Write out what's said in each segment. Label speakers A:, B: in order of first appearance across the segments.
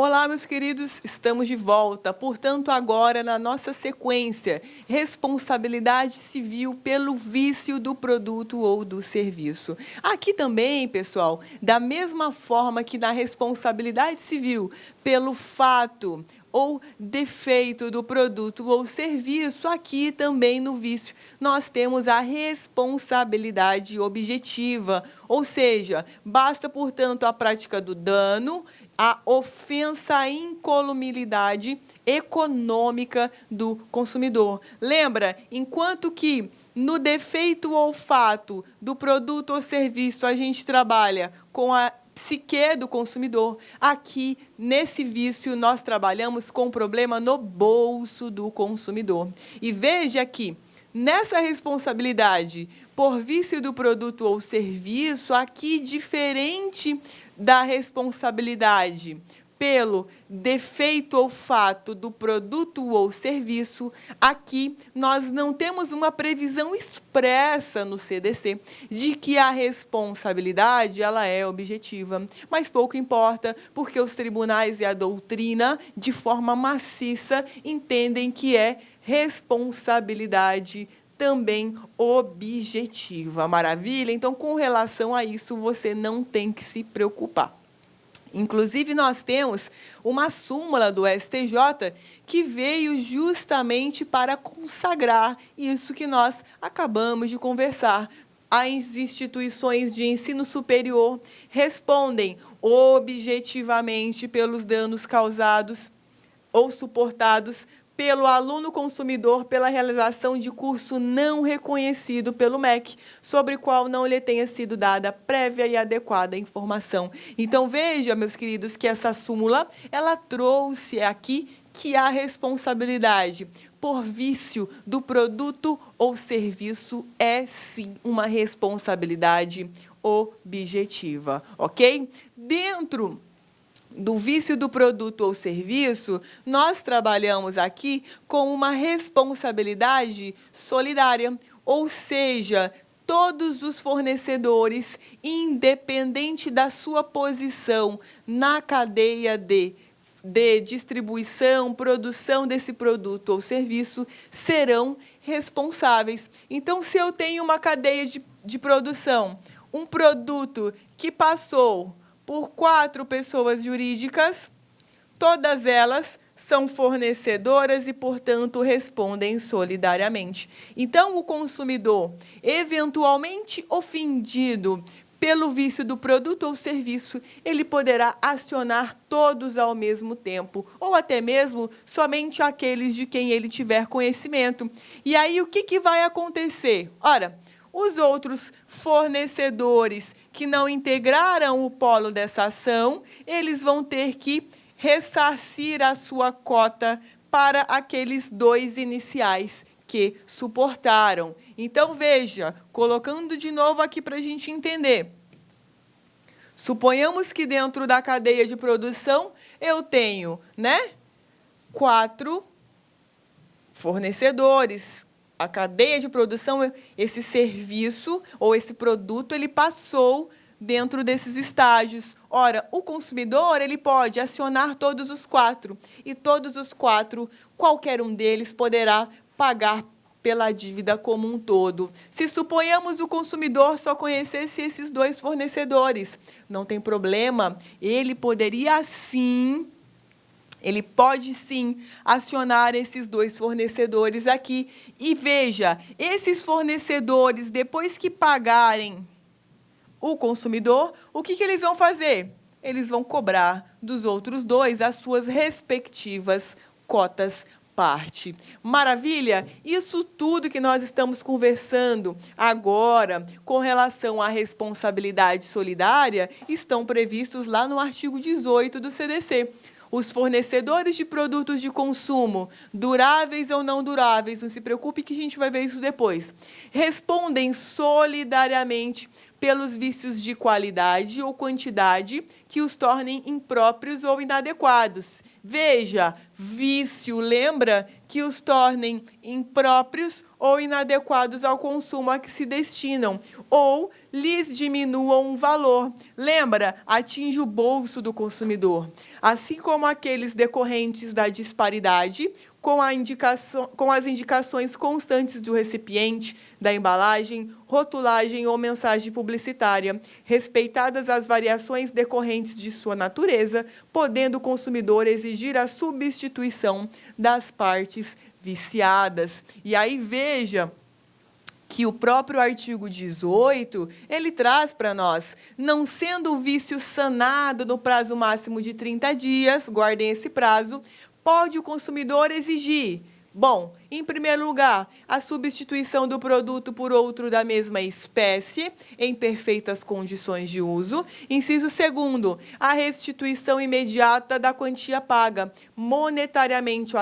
A: Olá, meus queridos, estamos de volta. Portanto, agora na nossa sequência, responsabilidade civil pelo vício do produto ou do serviço. Aqui também, pessoal, da mesma forma que na responsabilidade civil pelo fato ou defeito do produto ou serviço, aqui também no vício nós temos a responsabilidade objetiva, ou seja, basta, portanto, a prática do dano, a ofensa à incolumidade econômica do consumidor. Lembra, enquanto que no defeito ou fato do produto ou serviço a gente trabalha com a psique do consumidor, aqui nesse vício nós trabalhamos com o problema no bolso do consumidor. E veja que nessa responsabilidade por vício do produto ou serviço, aqui diferente da responsabilidade pelo defeito ou fato do produto ou serviço, aqui nós não temos uma previsão expressa no CDC de que a responsabilidade ela é objetiva. Mas pouco importa, porque os tribunais e a doutrina, de forma maciça, entendem que é responsabilidade também objetiva. Maravilha? Então, com relação a isso, você não tem que se preocupar. Inclusive, nós temos uma súmula do STJ que veio justamente para consagrar isso que nós acabamos de conversar. As instituições de ensino superior respondem objetivamente pelos danos causados ou suportados pelo aluno consumidor pela realização de curso não reconhecido pelo MEC, sobre o qual não lhe tenha sido dada prévia e adequada informação. Então, veja, meus queridos, que essa súmula, ela trouxe aqui que a responsabilidade por vício do produto ou serviço é, sim, uma responsabilidade objetiva, ok? Dentro do vício do produto ou serviço, nós trabalhamos aqui com uma responsabilidade solidária, ou seja, todos os fornecedores, independente da sua posição na cadeia de distribuição, produção desse produto ou serviço, serão responsáveis. Então, se eu tenho uma cadeia de produção, um produto que passou por 4 pessoas jurídicas, todas elas são fornecedoras e, portanto, respondem solidariamente. Então, o consumidor, eventualmente ofendido pelo vício do produto ou serviço, ele poderá acionar todos ao mesmo tempo, ou até mesmo somente aqueles de quem ele tiver conhecimento. E aí, o que vai acontecer? Ora, os outros fornecedores que não integraram o polo dessa ação, eles vão ter que ressarcir a sua cota para aqueles 2 iniciais que suportaram. Então, veja, colocando de novo aqui para a gente entender. Suponhamos que dentro da cadeia de produção eu tenho, 4 fornecedores. A cadeia de produção, esse serviço ou esse produto, ele passou dentro desses estágios. Ora, o consumidor, ele pode acionar todos os 4, e todos os 4, qualquer um deles poderá pagar pela dívida como um todo. Se suponhamos o consumidor só conhecesse esses 2 fornecedores, não tem problema, ele poderia sim, ele pode sim acionar esses 2 fornecedores aqui. E veja, esses fornecedores, depois que pagarem o consumidor, o que eles vão fazer? Eles vão cobrar dos outros 2 as suas respectivas cotas parte. Maravilha? Isso tudo que nós estamos conversando agora com relação à responsabilidade solidária estão previstos lá no artigo 18 do CDC. Os fornecedores de produtos de consumo, duráveis ou não duráveis, não se preocupe que a gente vai ver isso depois, respondem solidariamente pelos vícios de qualidade ou quantidade que os tornem impróprios ou inadequados. Veja, vício, lembra? Que os tornem impróprios ou inadequados ao consumo a que se destinam, ou lhes diminuam o valor. Lembra? Atinge o bolso do consumidor. Assim como aqueles decorrentes da disparidade, com as indicações constantes do recipiente, da embalagem, rotulagem ou mensagem publicitária, respeitadas as variações decorrentes de sua natureza, podendo o consumidor exigir a substituição das partes viciadas. E aí veja que o próprio artigo 18, ele traz para nós, não sendo o vício sanado no prazo máximo de 30 dias, guardem esse prazo, pode o consumidor exigir, bom, em primeiro lugar, a substituição do produto por outro da mesma espécie, em perfeitas condições de uso. Inciso segundo, a restituição imediata da quantia paga, monetariamente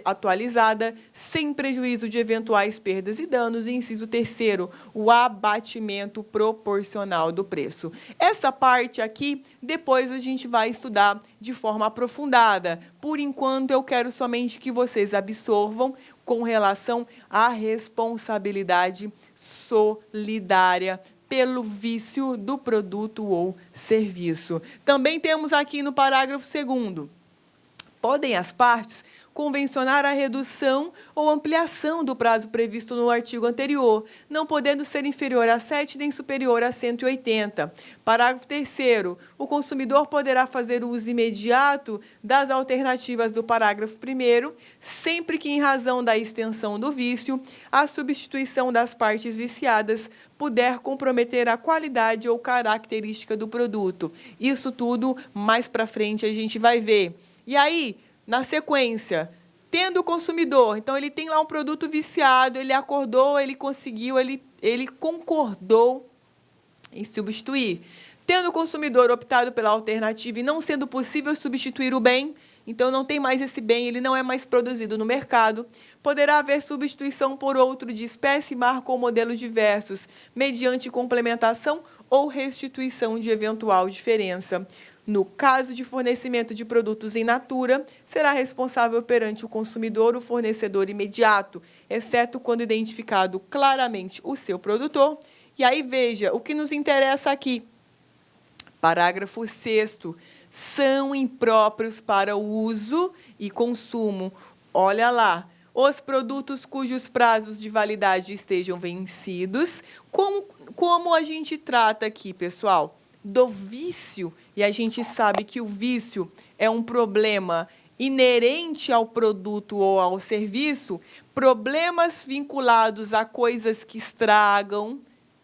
A: atualizada, sem prejuízo de eventuais perdas e danos. E inciso terceiro, o abatimento proporcional do preço. Essa parte aqui, depois a gente vai estudar de forma aprofundada. Por enquanto, eu quero somente que vocês absorvam com relação à responsabilidade solidária pelo vício do produto ou serviço. Também temos aqui no parágrafo 2º, podem as partes convencionar a redução ou ampliação do prazo previsto no artigo anterior, não podendo ser inferior a 7 nem superior a 180. Parágrafo 3º. O consumidor poderá fazer uso imediato das alternativas do parágrafo 1º, sempre que, em razão da extensão do vício, a substituição das partes viciadas puder comprometer a qualidade ou característica do produto. Isso tudo, mais para frente, a gente vai ver. E aí, na sequência, tendo o consumidor, então ele tem lá um produto viciado, ele acordou, ele conseguiu, ele concordou em substituir. Tendo o consumidor optado pela alternativa e não sendo possível substituir o bem, então não tem mais esse bem, ele não é mais produzido no mercado, poderá haver substituição por outro de espécie, marca ou modelo diversos, mediante complementação ou restituição de eventual diferença. No caso de fornecimento de produtos em natura, será responsável perante o consumidor o fornecedor imediato, exceto quando identificado claramente o seu produtor. E aí, veja, o que nos interessa aqui. Parágrafo 6º. São impróprios para o uso e consumo. Olha lá. Os produtos cujos prazos de validade estejam vencidos. Como a gente trata aqui, pessoal? Do vício, e a gente sabe que o vício é um problema inerente ao produto ou ao serviço, problemas vinculados a coisas que estragam,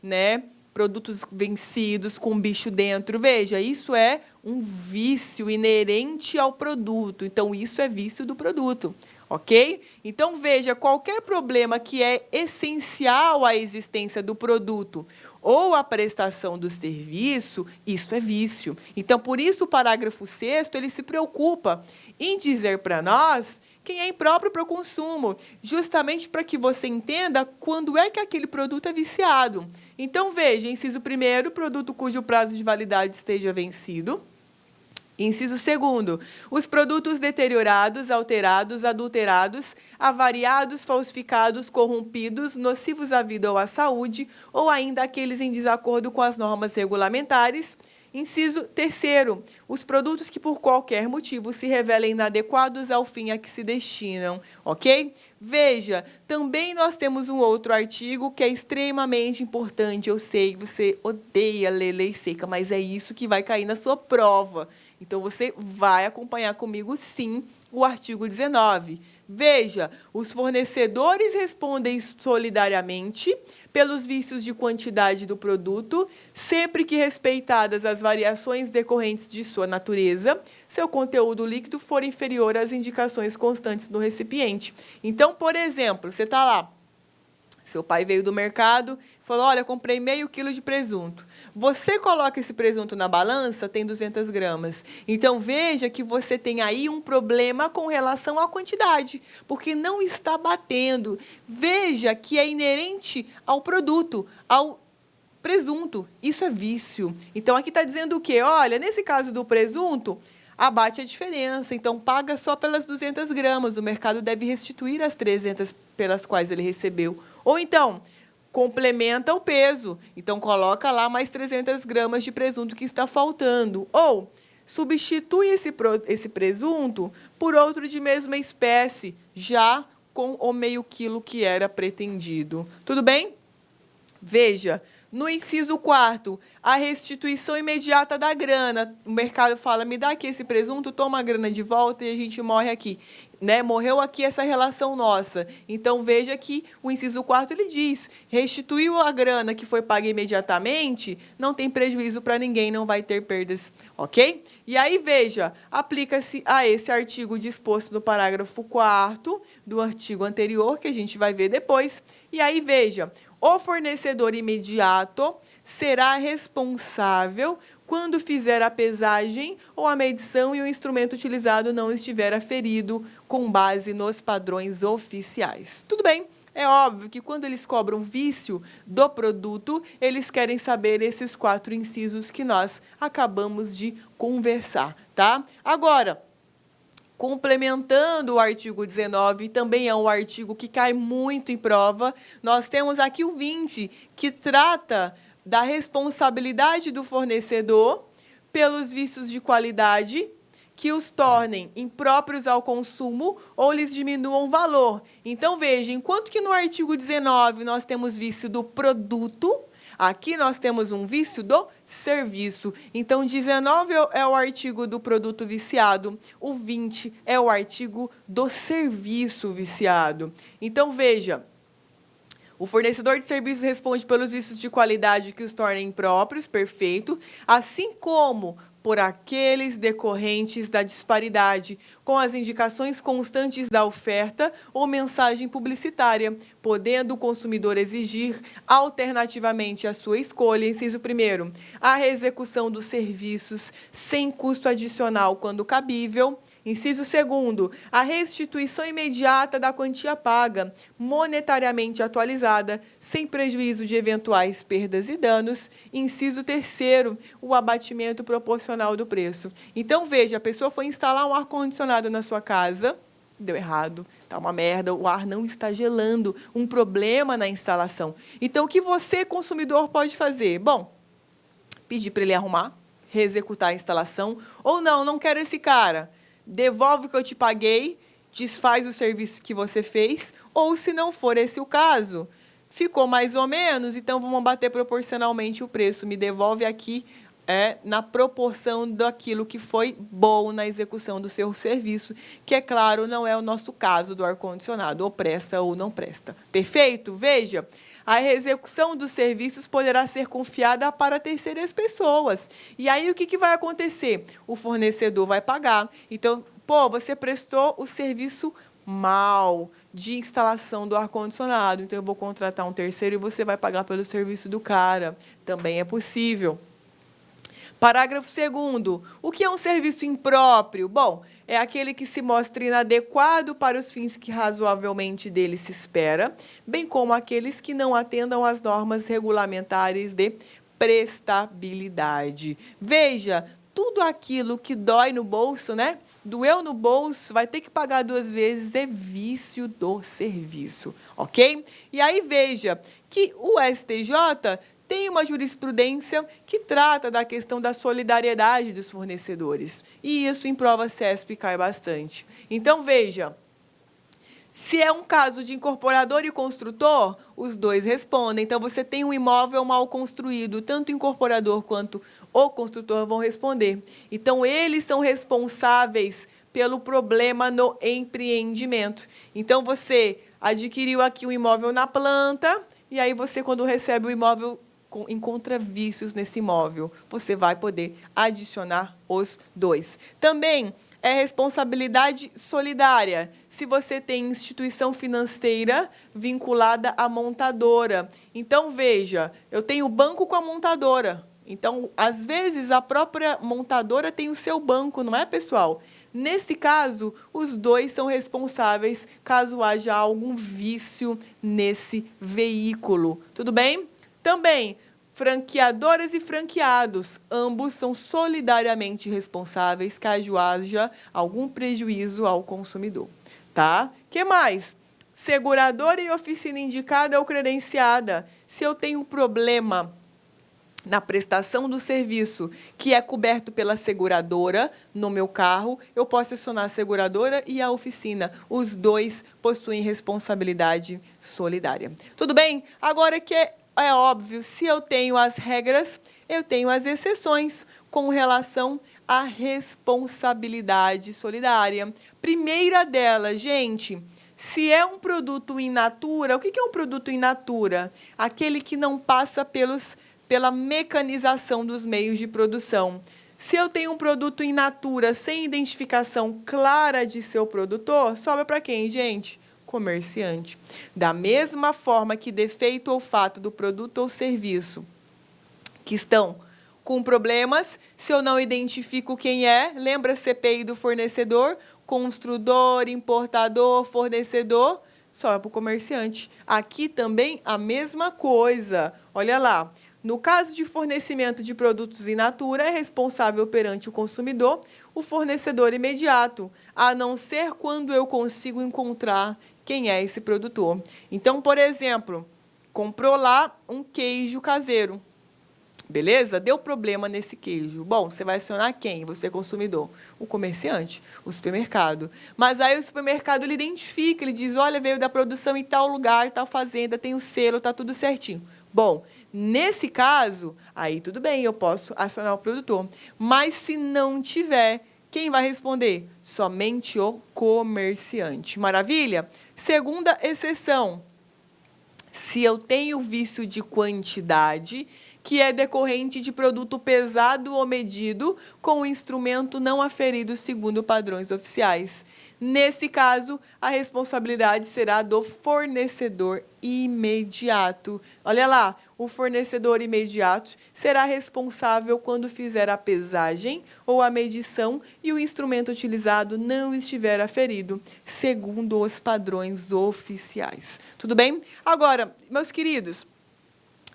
A: né? Produtos vencidos com bicho dentro. Veja, isso é um vício inerente ao produto. Então, isso é vício do produto, ok? Então, veja, qualquer problema que é essencial à existência do produto ou à prestação do serviço, isso é vício. Então, por isso, o parágrafo 6º, ele se preocupa em dizer para nós quem é impróprio para o consumo, justamente para que você entenda quando é que aquele produto é viciado. Então, veja, inciso 1º, produto cujo prazo de validade esteja vencido. Inciso 2º, os produtos deteriorados, alterados, adulterados, avariados, falsificados, corrompidos, nocivos à vida ou à saúde, ou ainda aqueles em desacordo com as normas regulamentares. Inciso 3º, os produtos que por qualquer motivo se revelem inadequados ao fim a que se destinam, ok? Veja, também nós temos um outro artigo que é extremamente importante. Eu sei que você odeia ler lei seca, mas é isso que vai cair na sua prova. Então, você vai acompanhar comigo, sim, o artigo 19. Veja, os fornecedores respondem solidariamente pelos vícios de quantidade do produto, sempre que respeitadas as variações decorrentes de sua natureza, seu conteúdo líquido for inferior às indicações constantes no recipiente. Então, por exemplo, você está lá, seu pai veio do mercado e falou, olha, comprei meio quilo de presunto. Você coloca esse presunto na balança, tem 200 gramas. Então, veja que você tem aí um problema com relação à quantidade, porque não está batendo. Veja que é inerente ao produto, ao presunto. Isso é vício. Então, aqui está dizendo o quê? Olha, nesse caso do presunto, abate a diferença. Então, paga só pelas 200 gramas. O mercado deve restituir as 300 pelas quais ele recebeu. Ou então, complementa o peso. Então, coloca lá mais 300 gramas de presunto que está faltando. Ou substitui esse presunto por outro de mesma espécie, já com o meio quilo que era pretendido. Tudo bem? Veja, no inciso 4º, a restituição imediata da grana. O mercado fala, me dá aqui esse presunto, toma a grana de volta e a gente morre aqui. Né? Morreu aqui essa relação nossa. Então, veja que o inciso 4º, ele diz, restituiu a grana que foi paga imediatamente, não tem prejuízo para ninguém, não vai ter perdas, ok? E aí, veja, aplica-se a esse artigo disposto no parágrafo 4º do artigo anterior, que a gente vai ver depois. E aí, veja, o fornecedor imediato será responsável quando fizer a pesagem ou a medição e o instrumento utilizado não estiver aferido com base nos padrões oficiais. Tudo bem? É óbvio que quando eles cobram vício do produto, eles querem saber esses 4 incisos que nós acabamos de conversar, tá? Agora, complementando o artigo 19, também é um artigo que cai muito em prova, nós temos aqui o 20, que trata da responsabilidade do fornecedor pelos vícios de qualidade que os tornem impróprios ao consumo ou lhes diminuam o valor. Então, veja, enquanto que no artigo 19 nós temos vício do produto, aqui nós temos um vício do serviço. Então, 19 é o artigo do produto viciado, o 20 é o artigo do serviço viciado. Então, veja, o fornecedor de serviços responde pelos vícios de qualidade que os tornem impróprios, perfeito, assim como por aqueles decorrentes da disparidade, com as indicações constantes da oferta ou mensagem publicitária, podendo o consumidor exigir, alternativamente à sua escolha, inciso 1º, a reexecução dos serviços sem custo adicional quando cabível, inciso 2º, a restituição imediata da quantia paga, monetariamente atualizada, sem prejuízo de eventuais perdas e danos, inciso 3º, o abatimento proporcional do preço. Então, veja, a pessoa foi instalar um ar-condicionado na sua casa, deu errado, tá uma merda, o ar não está gelando, um problema na instalação. Então, o que você, consumidor, pode fazer? Bom, pedir para ele arrumar, reexecutar a instalação, ou não quero esse cara, devolve o que eu te paguei, desfaz o serviço que você fez, ou se não for esse o caso, ficou mais ou menos, então vamos bater proporcionalmente o preço, me devolve aqui na proporção daquilo que foi bom na execução do seu serviço, que, é claro, não é o nosso caso do ar-condicionado, ou presta ou não presta. Perfeito? Veja, a execução dos serviços poderá ser confiada para terceiras pessoas. E aí, o que vai acontecer? O fornecedor vai pagar. Então, você prestou o serviço mal de instalação do ar-condicionado, então eu vou contratar um terceiro e você vai pagar pelo serviço do cara. Também é possível. Parágrafo 2º. O que é um serviço impróprio? Bom, é aquele que se mostra inadequado para os fins que razoavelmente dele se espera, bem como aqueles que não atendam às normas regulamentares de prestabilidade. Veja, tudo aquilo que dói no bolso, né? Doeu no bolso, vai ter que pagar 2 vezes, é vício do serviço, ok? E aí, veja que o STJ tem uma jurisprudência que trata da questão da solidariedade dos fornecedores. E isso em prova CESP cai bastante. Então, veja, se é um caso de incorporador e construtor, os dois respondem. Então, você tem um imóvel mal construído, tanto o incorporador quanto o construtor vão responder. Então, eles são responsáveis pelo problema no empreendimento. Então, você adquiriu aqui um imóvel na planta, e aí você, quando recebe o imóvel, encontra vícios nesse imóvel, você vai poder adicionar os dois. Também é responsabilidade solidária, se você tem instituição financeira vinculada à montadora. Então, veja, eu tenho banco com a montadora. Então, às vezes, a própria montadora tem o seu banco, não é, pessoal? Nesse caso, os dois são responsáveis caso haja algum vício nesse veículo. Tudo bem? Também, franqueadoras e franqueados, ambos são solidariamente responsáveis caso haja algum prejuízo ao consumidor, tá? Que mais? Seguradora e oficina indicada ou credenciada. Se eu tenho um problema na prestação do serviço que é coberto pela seguradora no meu carro, eu posso acionar a seguradora e a oficina. Os dois possuem responsabilidade solidária. Tudo bem? Agora que é óbvio, se eu tenho as regras, eu tenho as exceções com relação à responsabilidade solidária. Primeira delas, gente, se é um produto in natura, o que é um produto in natura? Aquele que não passa pela mecanização dos meios de produção. Se eu tenho um produto in natura sem identificação clara de seu produtor, sobra para quem, gente? Comerciante. Da mesma forma que defeito ou fato do produto ou serviço que estão com problemas, se eu não identifico quem é, lembra a CPI do fornecedor? Construtor, importador, fornecedor, sobra para o comerciante. Aqui também a mesma coisa. Olha lá. No caso de fornecimento de produtos in natura, é responsável perante o consumidor o fornecedor imediato, a não ser quando eu consigo encontrar quem é esse produtor. Então, por exemplo, comprou lá um queijo caseiro. Beleza? Deu problema nesse queijo. Bom, você vai acionar quem? Você, consumidor? O comerciante, o supermercado. Mas aí o supermercado ele identifica, ele diz, olha, veio da produção em tal lugar, tal fazenda, tem o selo, está tudo certinho. Bom, nesse caso, aí tudo bem, eu posso acionar o produtor. Mas se não tiver, quem vai responder? Somente o comerciante. Maravilha? Segunda exceção. Se eu tenho vício de quantidade, que é decorrente de produto pesado ou medido com o instrumento não aferido segundo padrões oficiais. Nesse caso, a responsabilidade será do fornecedor imediato. Olha lá, o fornecedor imediato será responsável quando fizer a pesagem ou a medição e o instrumento utilizado não estiver aferido, segundo os padrões oficiais. Tudo bem? Agora, meus queridos,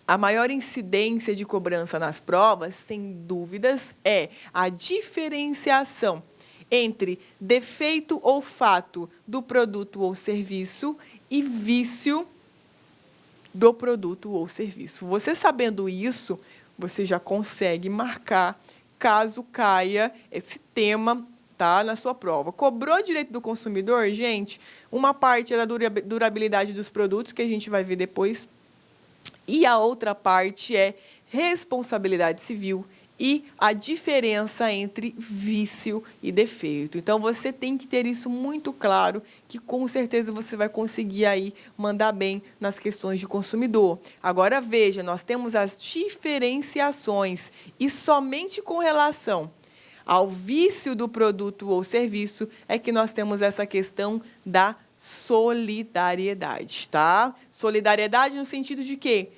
A: a maior incidência de cobrança nas provas, sem dúvidas, é a diferenciação entre defeito ou fato do produto ou serviço e vício do produto ou serviço. Você sabendo isso, você já consegue marcar caso caia esse tema, tá, na sua prova. Cobrou direito do consumidor, gente? Uma parte é da durabilidade dos produtos, que a gente vai ver depois, e a outra parte é responsabilidade civil e a diferença entre vício e defeito. Então, você tem que ter isso muito claro, que com certeza você vai conseguir aí mandar bem nas questões de consumidor. Agora, veja, nós temos as diferenciações e somente com relação ao vício do produto ou serviço é que nós temos essa questão da solidariedade, tá? Solidariedade no sentido de quê?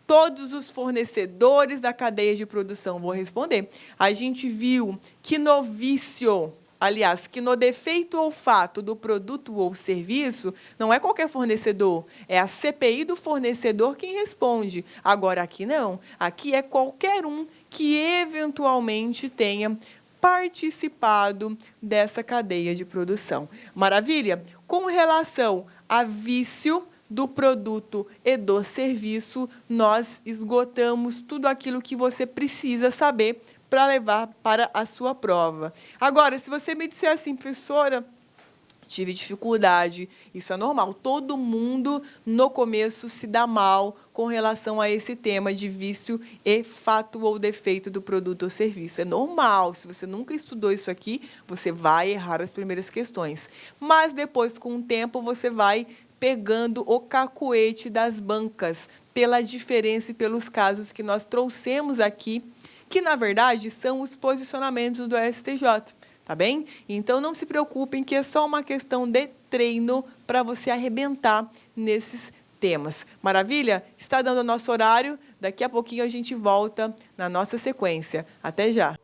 A: Todos os fornecedores da cadeia de produção vão responder. A gente viu que no vício, aliás, que no defeito ou fato do produto ou serviço, não é qualquer fornecedor, é a CPI do fornecedor quem responde. Agora, aqui não. Aqui é qualquer um que eventualmente tenha participado dessa cadeia de produção. Maravilha? Com relação a vício do produto e do serviço, nós esgotamos tudo aquilo que você precisa saber para levar para a sua prova. Agora, se você me disser assim, professora, tive dificuldade, isso é normal. Todo mundo, no começo, se dá mal com relação a esse tema de vício e fato ou defeito do produto ou serviço. É normal. Se você nunca estudou isso aqui, você vai errar as primeiras questões. Mas depois, com o tempo, você vai pegando o cacuete das bancas pela diferença e pelos casos que nós trouxemos aqui, que, na verdade, são os posicionamentos do STJ. Tá bem? Então, não se preocupem que é só uma questão de treino para você arrebentar nesses temas. Maravilha? Está dando o nosso horário. Daqui a pouquinho a gente volta na nossa sequência. Até já!